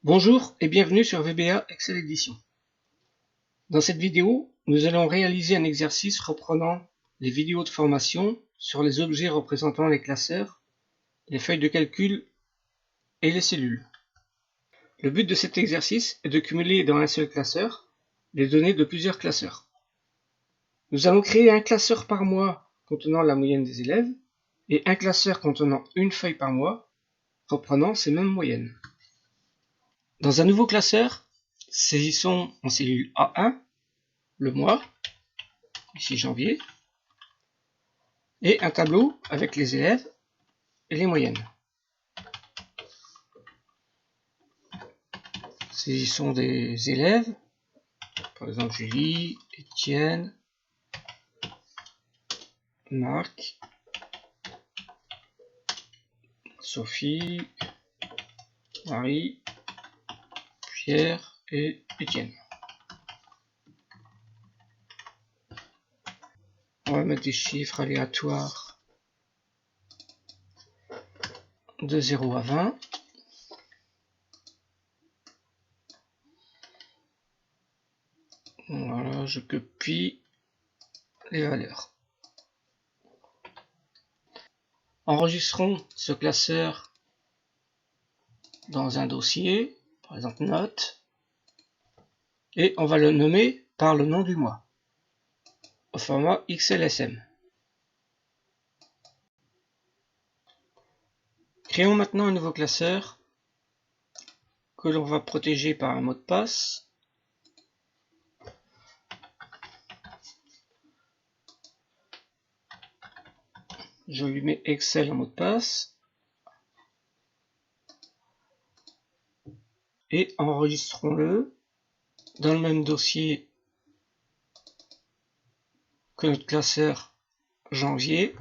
Bonjour et bienvenue sur VBA Excel Edition. Dans cette vidéo, nous allons réaliser un exercice reprenant les vidéos de formation sur les objets représentant les classeurs, les feuilles de calcul et les cellules. Le but de cet exercice est de cumuler dans un seul classeur les données de plusieurs classeurs. Nous allons créer un classeur par mois contenant la moyenne des élèves et un classeur contenant une feuille par mois reprenant ces mêmes moyennes. Dans un nouveau classeur, saisissons en cellule A1 le mois, ici janvier, et un tableau avec les élèves et les moyennes. Saisissons des élèves, par exemple Julie, Étienne, Marc, Sophie, Marie, Pierre et Étienne. On va mettre des chiffres aléatoires de 0 à 20. Voilà, je copie les valeurs. Enregistrons ce classeur dans un dossier, par exemple notes, et on va le nommer par le nom du mois, au format XLSM. Créons maintenant un nouveau classeur que l'on va protéger par un mot de passe. Je lui mets Excel en mot de passe. Et enregistrons-le dans le même dossier que notre classeur janvier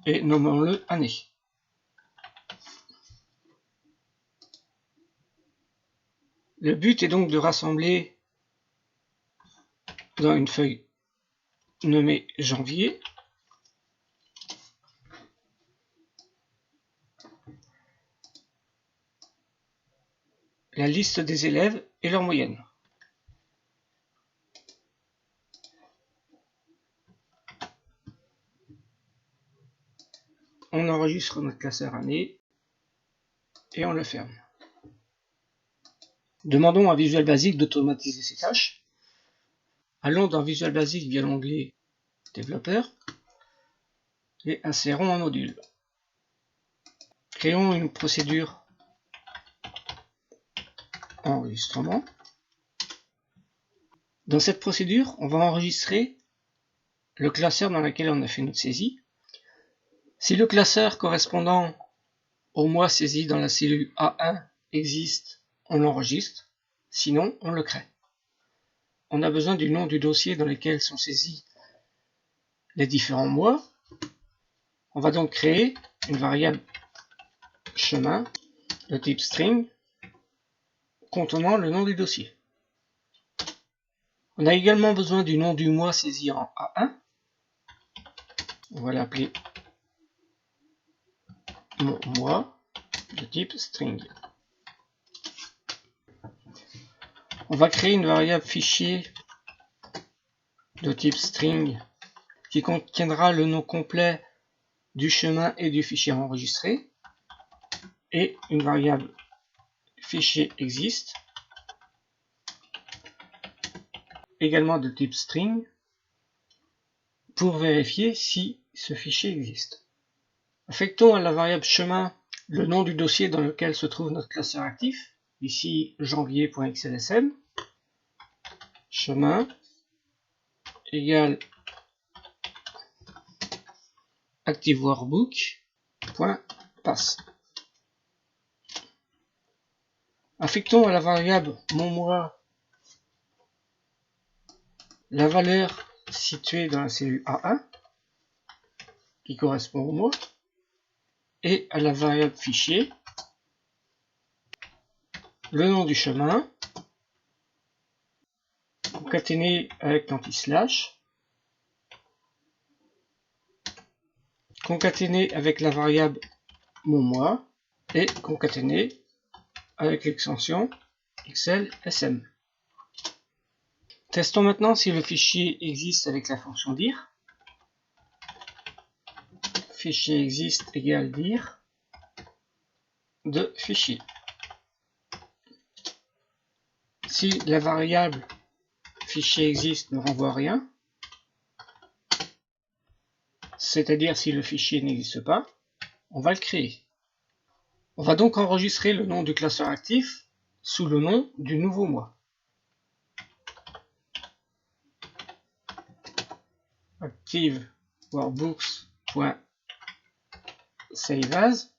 et nommons-le année. Le but est donc de rassembler dans une feuille nommée janvier la liste des élèves et leur moyenne. On enregistre notre classeur année et on le ferme. Demandons à Visual Basic d'automatiser ces tâches. Allons dans Visual Basic via l'onglet Développeur et insérons un module. Créons une procédure enregistrement. Dans cette procédure, on va enregistrer le classeur dans lequel on a fait notre saisie. Si le classeur correspondant au mois saisi dans la cellule A1 existe, on l'enregistre, sinon on le crée. On a besoin du nom du dossier dans lequel sont saisis les différents mois. On va donc créer une variable chemin de type string contenant le nom du dossier. On a également besoin du nom du mois saisi en A1. On va l'appeler mois de type string. On va créer une variable fichier de type string qui contiendra le nom complet du chemin et du fichier enregistré et une variable fichier existe également de type string pour vérifier si ce fichier existe. Affectons à la variable chemin le nom du dossier dans lequel se trouve notre classeur actif, ici janvier.xlsm, chemin égale ActiveWorkbook.pass. Affectons à la variable monmois la valeur située dans la cellule A1 qui correspond au mois et à la variable fichier le nom du chemin concaténé avec l'anti-slash, concaténé avec la variable monmois et concaténé avec l'extension Excel SM. Testons maintenant si le fichier existe avec la fonction dir. Fichier existe égale dir de fichier. Si la variable fichier existe ne renvoie rien, c'est-à-dire si le fichier n'existe pas, on va le créer. On va donc enregistrer le nom du classeur actif sous le nom du nouveau mois. Active workbooks.saveas.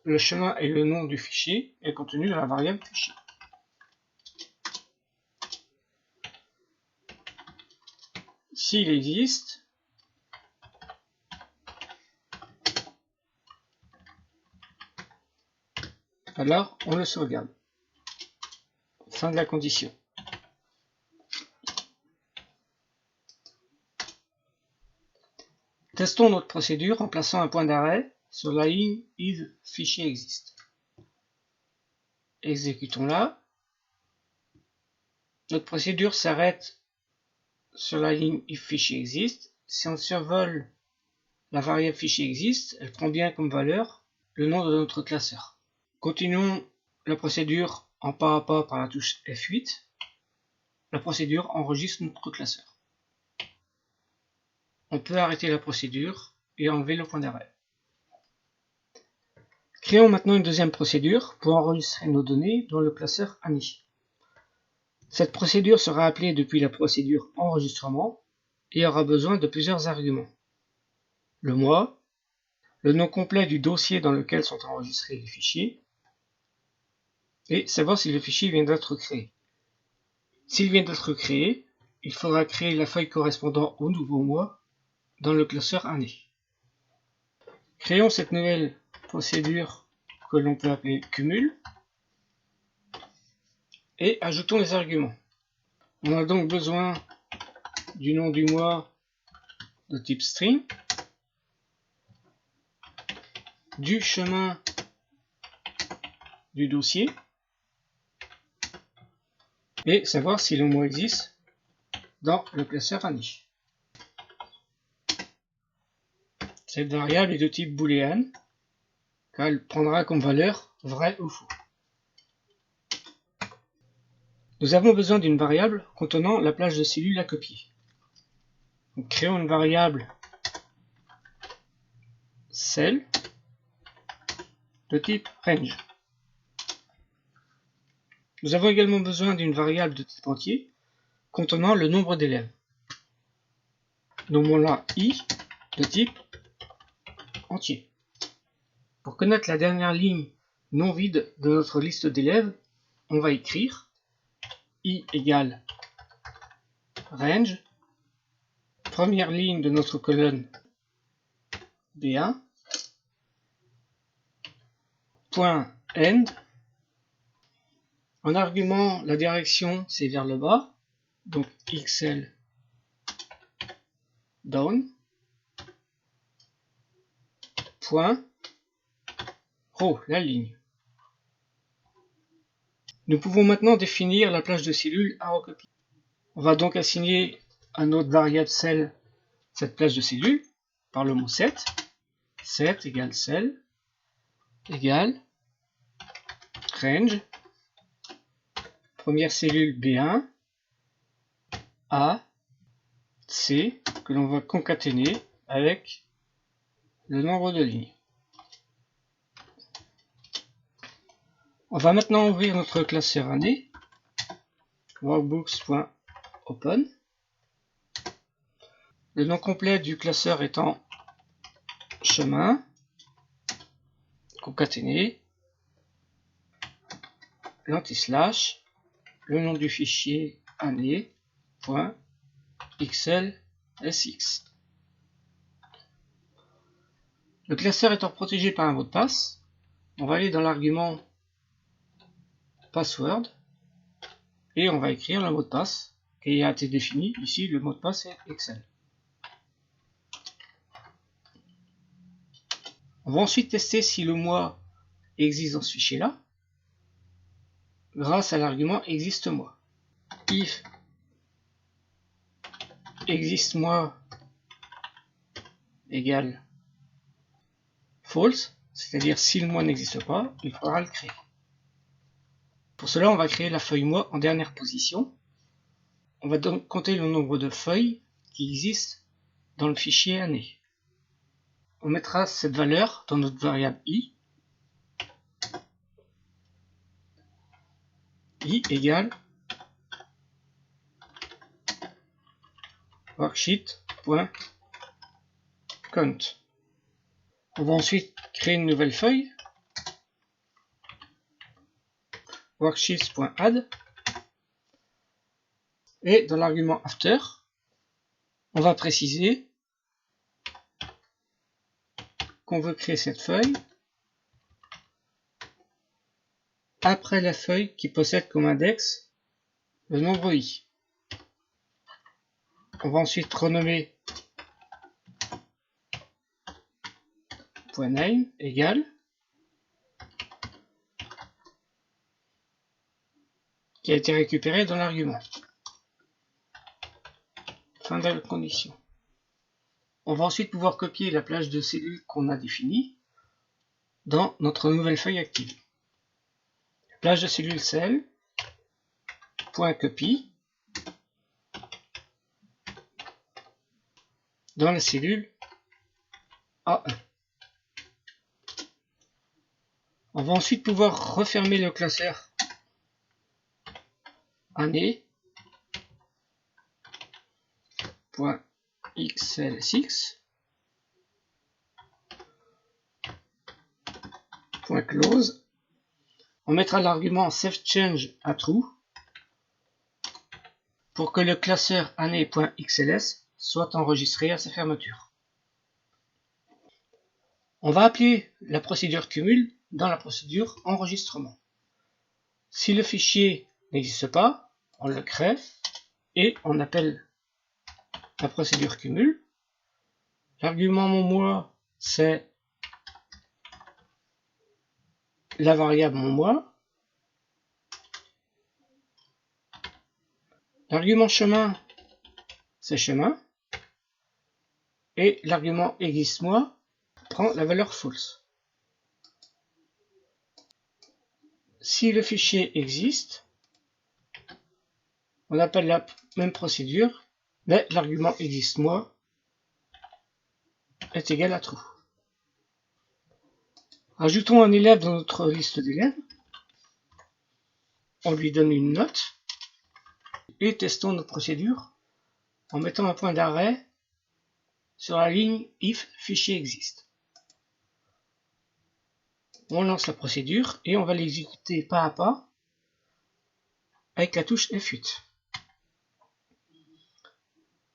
Le chemin et le nom du fichier est contenu dans la variable fichier. S'il existe, alors on le sauvegarde. Fin de la condition. Testons notre procédure en plaçant un point d'arrêt sur la ligne if fichier existe. Exécutons-la. Notre procédure s'arrête sur la ligne if fichier existe. Si on survole la variable fichier existe, elle prend bien comme valeur le nom de notre classeur. Continuons la procédure en pas à pas par la touche F8. La procédure enregistre notre classeur. On peut arrêter la procédure et enlever le point d'arrêt. Créons maintenant une deuxième procédure pour enregistrer nos données dans le classeur ANI. Cette procédure sera appelée depuis la procédure enregistrement et aura besoin de plusieurs arguments. Le mois, le nom complet du dossier dans lequel sont enregistrés les fichiers et savoir si le fichier vient d'être créé. S'il vient d'être créé, il faudra créer la feuille correspondant au nouveau mois dans le classeur ANI. Créons cette nouvelle procédure que l'on peut appeler cumul et ajoutons les arguments. On a donc besoin du nom du mois de type string, du chemin du dossier et savoir si le mois existe dans le classeur ANI. Cette variable est de type booléen car elle prendra comme valeur vrai ou faux. Nous avons besoin d'une variable contenant la plage de cellules à copier. Donc, créons une variable cell de type range. Nous avons également besoin d'une variable de type entier contenant le nombre d'élèves. Nommons-la i de type entier. Pour connaître la dernière ligne non vide de notre liste d'élèves, on va écrire i égale range, première ligne de notre colonne B1, point end. En argument, la direction c'est vers le bas, donc XL down, point row, la ligne. Nous pouvons maintenant définir la plage de cellules à recopier. On va donc assigner à notre variable cell cette plage de cellules par le mot set. Set égale cell égale range, première cellule B1, A, C, que l'on va concaténer avec le nombre de lignes. On va maintenant ouvrir notre classeur ANI, workbooks.open. Le nom complet du classeur étant chemin, concaténé, l'anti-slash, le nom du fichier ANI.xlsx. Le classeur étant protégé par un mot de passe, on va aller dans l'argument password et on va écrire le mot de passe qui a été défini. Ici, le mot de passe est Excel. On va ensuite tester si le mois existe dans ce fichier-là. grâce à l'argument existe-moi. If existe-moi égale false, c'est-à-dire si le moi n'existe pas, il faudra le créer. Pour cela, on va créer la feuille moi en dernière position. On va donc compter le nombre de feuilles qui existent dans le fichier année. On mettra cette valeur dans notre variable i. I égale worksheet.count. On va ensuite créer une nouvelle feuille, worksheets.add, et dans l'argument after, on va préciser qu'on veut créer cette feuille après la feuille qui possède comme index le nombre i. On va ensuite renommer .name égale qui a été récupéré dans l'argument. Fin de la condition. On va ensuite pouvoir copier la plage de cellules qu'on a définie dans notre nouvelle feuille active. Plage de cellules cell, .copy, dans la cellule A1. On va ensuite pouvoir refermer le classeur année .xl6 .close. On mettra l'argument saveChange à true pour que le classeur année.xls soit enregistré à sa fermeture. On va appeler la procédure cumul dans la procédure enregistrement. Si le fichier n'existe pas, on le crée et on appelle la procédure cumul. L'argument monMoi, c'est la variable monMoi. L'argument chemin, c'est chemin. Et l'argument existe-moi prend la valeur false. Si le fichier existe, on appelle la même procédure, mais l'argument existe-moi est égal à true. Ajoutons un élève dans notre liste d'élèves. On lui donne une note et testons notre procédure en mettant un point d'arrêt sur la ligne if fichier existe. On lance la procédure et on va l'exécuter pas à pas avec la touche F8.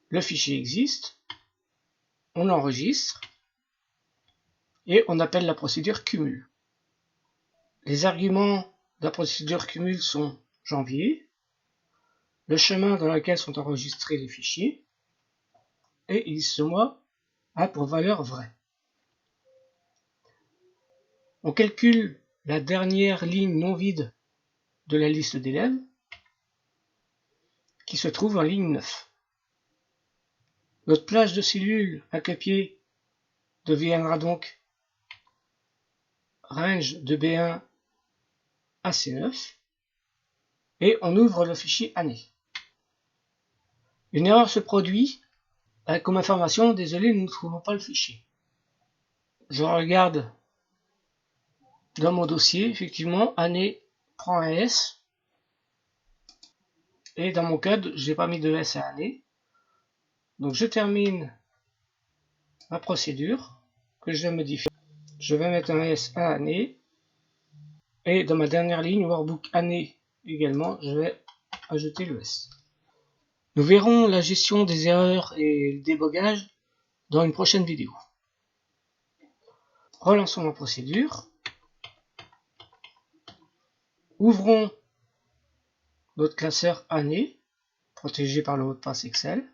Le fichier existe, on l'enregistre et on appelle la procédure cumul. Les arguments de la procédure cumul sont janvier, le chemin dans lequel sont enregistrés les fichiers, et existe-moi a pour valeur vraie. On calcule la dernière ligne non vide de la liste d'élèves, qui se trouve en ligne 9. Notre plage de cellules à copier deviendra donc range de B1 à C9 et on ouvre le fichier année. Une erreur se produit avec comme information désolé, nous ne trouvons pas le fichier. Je regarde dans mon dossier, effectivement, année prend un S et dans mon code, je n'ai pas mis de S à année. Donc je termine ma procédure que je vais modifier. Je vais mettre un S à année et dans ma dernière ligne workbook année également, je vais ajouter le S. Nous verrons la gestion des erreurs et le débogage dans une prochaine vidéo. Relançons ma procédure. Ouvrons notre classeur année, protégé par le mot de passe Excel.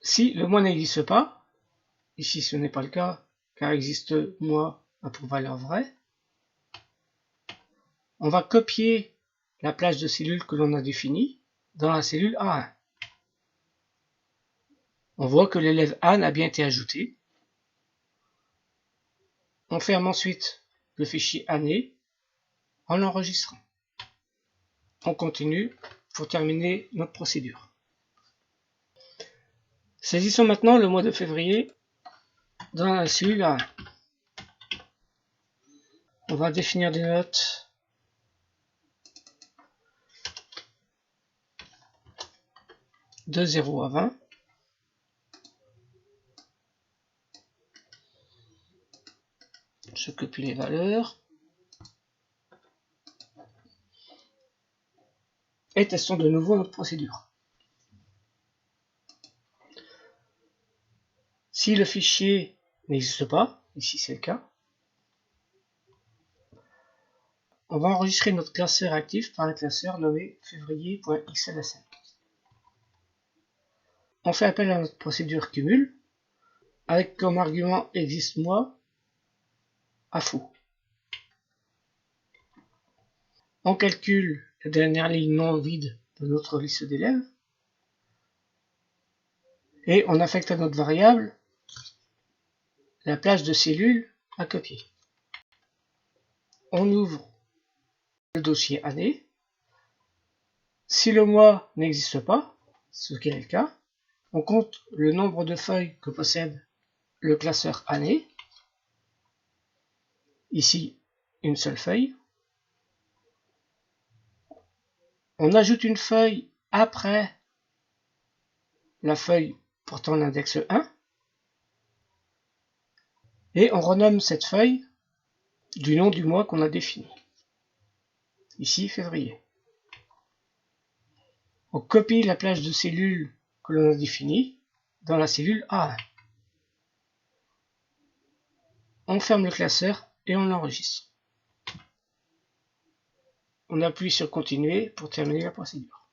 Si le moi n'existe pas, ici ce n'est pas le cas, car existe moi a pour valeur vraie, On va copier la plage de cellules que l'on a définie dans la cellule A1. On voit que l'élève Anne a bien été ajouté. On ferme ensuite le fichier année en l'enregistrant. On continue pour terminer notre procédure. Saisissons maintenant le mois de février dans la cellule A1. On va définir des notes de 0 à 20. Je copie les valeurs. Et testons de nouveau notre procédure. Si le fichier n'existe pas, ici c'est le cas, on va enregistrer notre classeur actif par un classeur nommé février.xlsm. On fait appel à notre procédure cumul avec comme argument existe mois à faux. On calcule la dernière ligne non vide de notre liste d'élèves et on affecte à notre variable la plage de cellules à copier. On ouvre le dossier année. Si le mois n'existe pas, ce qui est le cas, on compte le nombre de feuilles que possède le classeur année. Ici, une seule feuille. On ajoute une feuille après la feuille portant l'index 1. Et on renomme cette feuille du nom du mois qu'on a défini. Ici, février. On copie la plage de cellules que l'on a définie dans la cellule A1. On ferme le classeur et on l'enregistre. On appuie sur continuer pour terminer la procédure.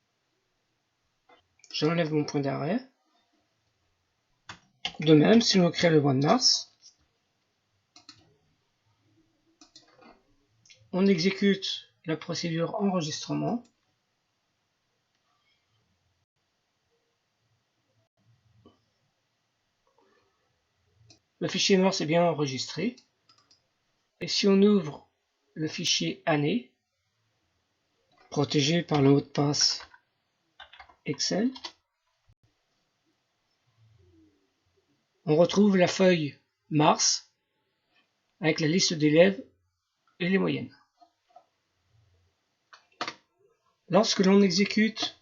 J'enlève mon point d'arrêt. De même, si l'on crée le mois de mars, on exécute la procédure enregistrement. Le fichier mars est bien enregistré. Et si on ouvre le fichier année, protégé par le mot de passe Excel, on retrouve la feuille mars avec la liste d'élèves et les moyennes. Lorsque l'on exécute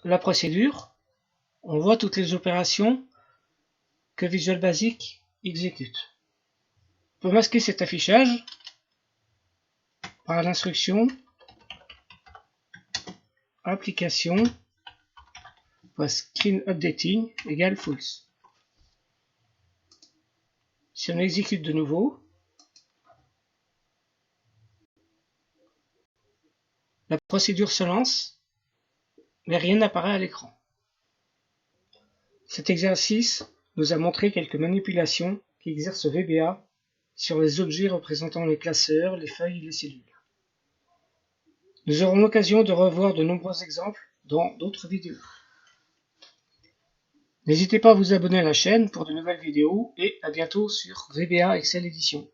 la procédure, on voit toutes les opérations que Visual Basic exécute. On peut masquer cet affichage par l'instruction application screen updating égale false. Si on exécute de nouveau, la procédure se lance, mais rien n'apparaît à l'écran. Cet exercice nous a montré quelques manipulations qu'exerce VBA sur les objets représentant les classeurs, les feuilles et les cellules. Nous aurons l'occasion de revoir de nombreux exemples dans d'autres vidéos. N'hésitez pas à vous abonner à la chaîne pour de nouvelles vidéos et à bientôt sur VBA Excel Édition.